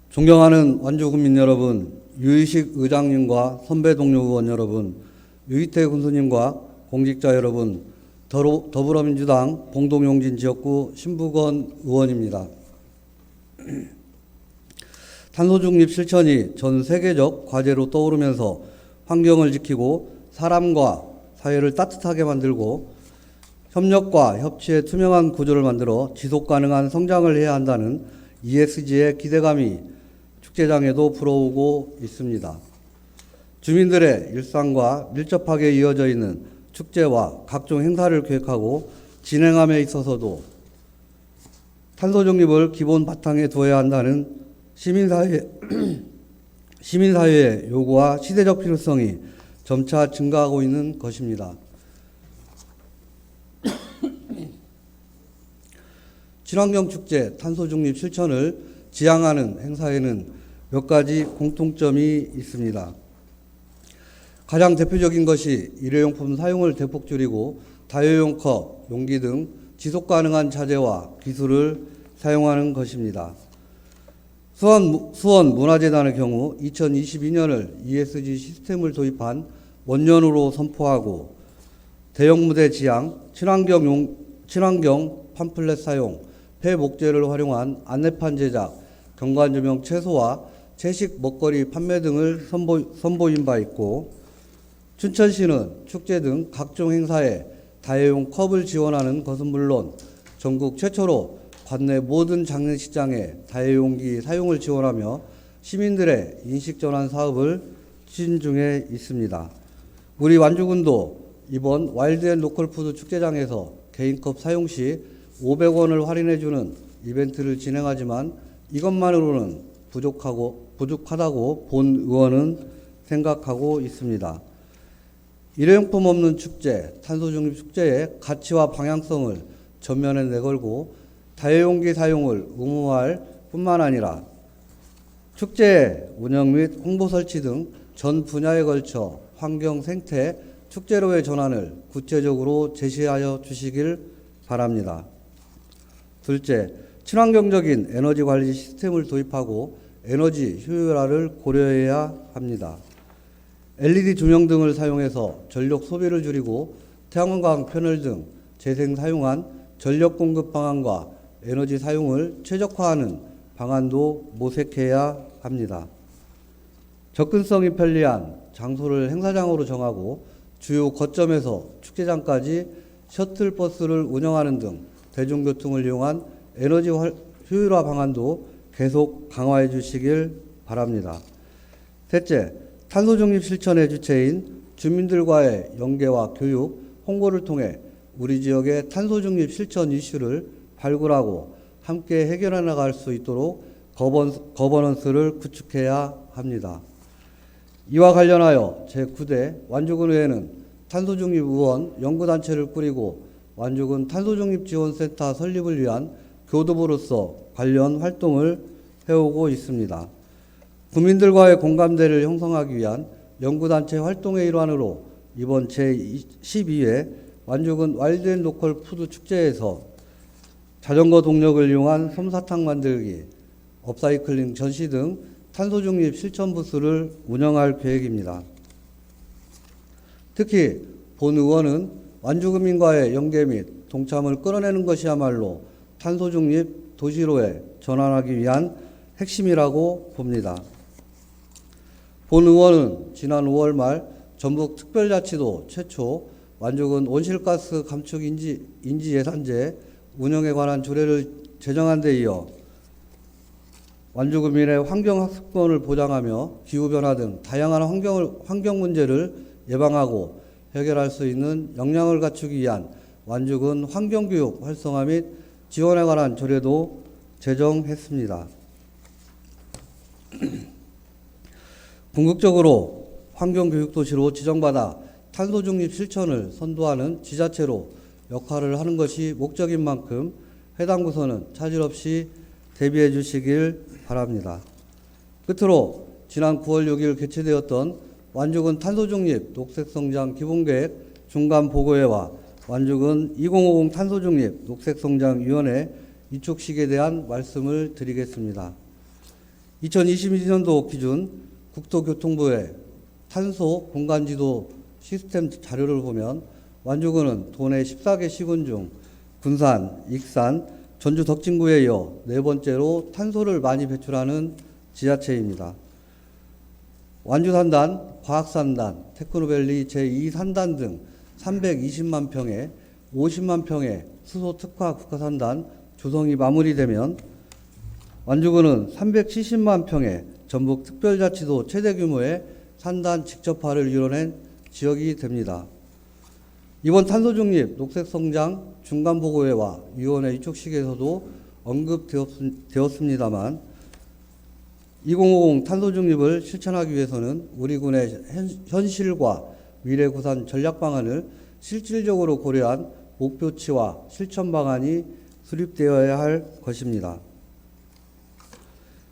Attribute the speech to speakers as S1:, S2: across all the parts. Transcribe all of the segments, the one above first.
S1: 존경하는 완주군민 여러분, 유의식 의장님과 선배 동료 의원 여러분, 유희태 군수님과 공직자 여러분, 더불어민주당 봉동용진 지역구 신부건 의원입니다. 탄소중립 실천이 전 세계적 과제로 떠오르면서 환경을 지키고 사람과 사회를 따뜻하게 만들고 협력과 협치의 투명한 구조를 만들어 지속가능한 성장을 해야 한다는 ESG의 기대감이 축제장에도 불어오고 있습니다. 주민들의 일상과 밀접하게 이어져 있는 축제와 각종 행사를 계획하고 진행함에 있어서도 탄소중립을 기본 바탕에 둬야 한다는 시민사회의 요구와 시대적 필요성이 점차 증가하고 있는 것입니다. 친환경축제 탄소중립 실천을 지향하는 행사에는 몇 가지 공통점이 있습니다. 가장 대표적인 것이 일회용품 사용을 대폭 줄이고 다회용 컵, 용기 등 지속가능한 자재와 기술을 사용하는 것입니다. 수원문화재단의 경우 2022년을 ESG 시스템을 도입한 원년으로 선포하고 대형 무대 지향, 친환경 팜플렛 사용, 폐목재를 활용한 안내판 제작, 경관조명 최소화, 채식 먹거리 판매 등을 선보인 바 있고, 춘천시는 축제 등 각종 행사에 다회용 컵을 지원하는 것은 물론 전국 최초로 관내 모든 장례식장에 다회용기 사용을 지원하며 시민들의 인식전환 사업을 추진 중에 있습니다. 우리 완주군도 이번 와일드앤로컬푸드 축제장에서 개인컵 사용 시 500원을 할인해주는 이벤트를 진행하지만 이것만으로는 부족하다고 본 의원은 생각하고 있습니다. 일회용품 없는 축제, 탄소중립 축제의 가치와 방향성을 전면에 내걸고 다회용기 사용을 의무화할 뿐만 아니라 축제 운영 및 홍보 설치 등 전 분야에 걸쳐 환경, 생태, 축제로의 전환을 구체적으로 제시하여 주시길 바랍니다. 둘째, 친환경적인 에너지 관리 시스템을 도입하고 에너지 효율화를 고려해야 합니다. LED 조명 등을 사용해서 전력 소비를 줄이고 태양광 패널 등 재생 사용한 전력 공급 방안과 에너지 사용을 최적화하는 방안도 모색해야 합니다. 접근성이 편리한 장소를 행사장으로 정하고 주요 거점에서 축제장까지 셔틀버스를 운영하는 등 대중교통을 이용한 에너지 효율화 방안도 계속 강화해 주시길 바랍니다. 셋째, 탄소중립 실천의 주체인 주민들과의 연계와 교육, 홍보를 통해 우리 지역의 탄소중립 실천 이슈를 발굴하고 함께 해결해 나갈 수 있도록 거버넌스를 구축해야 합니다. 이와 관련하여 제9대 완주군의회는 탄소중립 의원 연구단체를 꾸리고 완주군 탄소중립지원센터 설립을 위한 교두보로서 관련 활동을 해오고 있습니다. 국민들과의 공감대를 형성하기 위한 연구단체 활동의 일환으로 이번 제12회 완주군 와일드앤로컬 푸드 축제에서 자전거 동력을 이용한 솜사탕 만들기, 업사이클링 전시 등 탄소중립 실천 부스를 운영할 계획입니다. 특히 본 의원은 완주군민과의 연계 및 동참을 끌어내는 것이야말로 탄소중립 도시로에 전환하기 위한 핵심이라고 봅니다. 본 의원은 지난 5월 말 전북특별자치도 최초 완주군 온실가스 감축 인지 예산제 운영에 관한 조례를 제정한 데 이어 완주군민의 환경학습권을 보장하며 기후변화 등 다양한 환경 문제를 예방하고 해결할 수 있는 역량을 갖추기 위한 완주군 환경교육 활성화 및 지원에 관한 조례도 제정했습니다. 궁극적으로 환경교육도시로 지정받아 탄소중립 실천을 선도하는 지자체로 역할을 하는 것이 목적인 만큼 해당 부서는 차질 없이 대비해 주시길 바랍니다. 끝으로 지난 9월 6일 개최되었던 완주군 탄소중립 녹색성장 기본계획 중간보고회와 완주군 2050 탄소중립 녹색성장위원회 이촉식에 대한 말씀을 드리겠습니다. 2022년도 기준 국토교통부의 탄소 공간지도 시스템 자료를 보면 완주군은 도내 14개 시군 중 군산, 익산, 전주 덕진구에 이어 네 번째로 탄소를 많이 배출하는 지자체입니다. 완주산단, 과학산단, 테크노밸리 제2산단 등 320만 평에 50만 평의 수소 특화 국가산단 조성이 마무리되면 완주군은 370만 평의 전북 특별자치도 최대 규모의 산단 직접화를 이뤄낸 지역이 됩니다. 이번 탄소중립 녹색성장 중간보고회와 위원회 위촉식에서도 언급되었습니다만 2050 탄소중립을 실천하기 위해서는 우리 군의 현실과 미래 구산 전략 방안을 실질적으로 고려한 목표치와 실천 방안이 수립되어야 할 것입니다.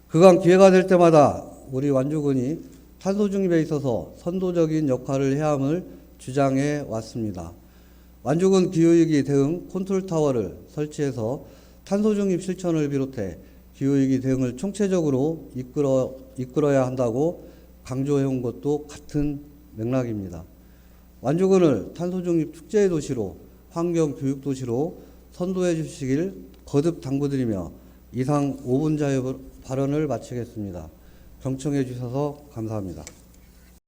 S1: 그간 기회가 될 때마다 우리 완주군이 탄소중립에 있어서 선도적인 역할을 해야 함을 주장해 왔습니다. 완주군 기후위기 대응 컨트롤타워를 설치해서 탄소중립 실천을 비롯해 기후위기 대응을 총체적으로 이끌어야 한다고 강조해온 것도 같은 맥락입니다. 완주군을 탄소중립 축제의 도시로, 환경교육도시로 선도해 주시길 거듭 당부드리며 이상 5분 자유 발언을 마치겠습니다. 경청해 주셔서 감사합니다.